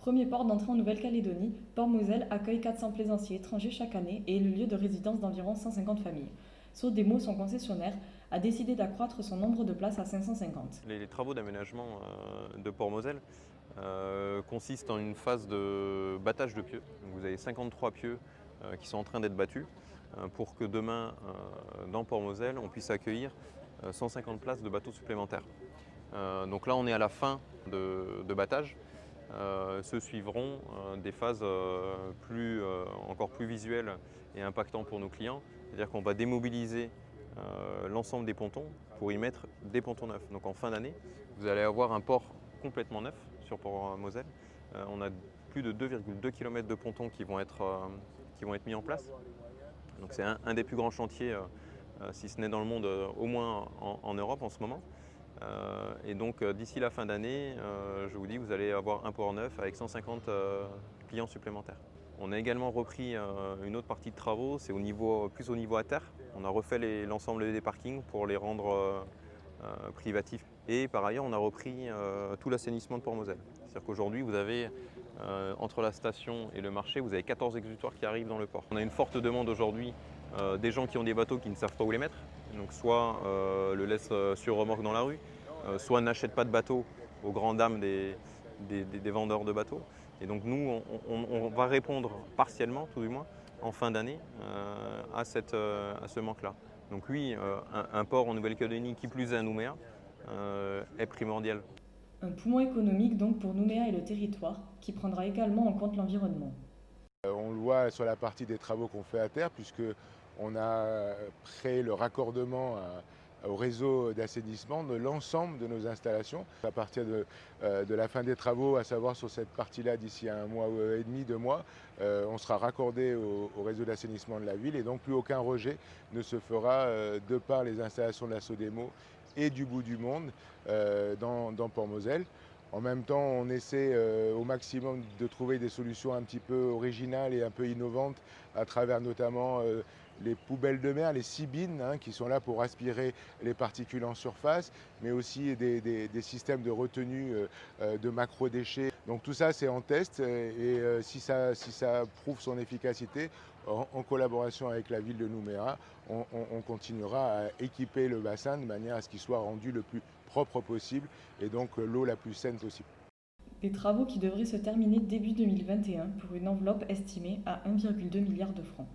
Premier port d'entrée en Nouvelle-Calédonie, Port-Moselle accueille 400 plaisanciers étrangers chaque année et est le lieu de résidence d'environ 150 familles. Sodemo, son concessionnaire, a décidé d'accroître son nombre de places à 550. Les travaux d'aménagement de Port-Moselle consistent en une phase de battage de pieux. Donc vous avez 53 pieux qui sont en train d'être battus pour que demain, dans Port-Moselle, on puisse accueillir 150 places de bateaux supplémentaires. Donc là, on est à la fin de battage. Se suivront des phases encore plus visuelles et impactantes pour nos clients. C'est-à-dire qu'on va démobiliser l'ensemble des pontons pour y mettre des pontons neufs. Donc en fin d'année, vous allez avoir un port complètement neuf sur Port-Moselle. On a plus de 2,2 km de pontons qui vont être mis en place. Donc c'est un des plus grands chantiers, si ce n'est dans le monde, au moins en Europe en ce moment. Et donc d'ici la fin d'année, je vous dis, vous allez avoir un port neuf avec 150 clients supplémentaires. On a également repris une autre partie de travaux, c'est plus au niveau à terre. On a refait l'ensemble des parkings pour les rendre privatifs. Et par ailleurs, on a repris tout l'assainissement de Port-Moselle. C'est-à-dire qu'aujourd'hui, vous avez, entre la station et le marché, vous avez 14 exutoires qui arrivent dans le port. On a une forte demande aujourd'hui des gens qui ont des bateaux qui ne savent pas où les mettre. Donc soit le laissent sur remorque dans la rue, soit n'achètent pas de bateau aux grandes dames des vendeurs de bateaux. Et donc nous, on va répondre partiellement, tout du moins, en fin d'année, à ce manque-là. Donc oui, un port en Nouvelle-Calédonie, qui plus est à Nouméa, est primordial. Un poumon économique donc pour Nouméa et le territoire, qui prendra également en compte l'environnement. On le voit sur la partie des travaux qu'on fait à terre, puisque on a créé le raccordement au réseau d'assainissement de l'ensemble de nos installations. À partir de la fin des travaux, à savoir sur cette partie-là, d'ici un mois et demi, 2 mois, on sera raccordé au réseau d'assainissement de la ville et donc plus aucun rejet ne se fera de par les installations de la Sodemo et du bout du monde dans Port-Moselle. En même temps, on essaie au maximum de trouver des solutions un petit peu originales et un peu innovantes à travers notamment les poubelles de mer, les sibines, qui sont là pour aspirer les particules en surface, mais aussi des systèmes de retenue de macro-déchets. Donc tout ça, c'est en test et si ça prouve son efficacité, en collaboration avec la ville de Nouméa, on continuera à équiper le bassin de manière à ce qu'il soit rendu le plus propre possible et donc l'eau la plus saine possible. Des travaux qui devraient se terminer début 2021 pour une enveloppe estimée à 1,2 milliard de francs.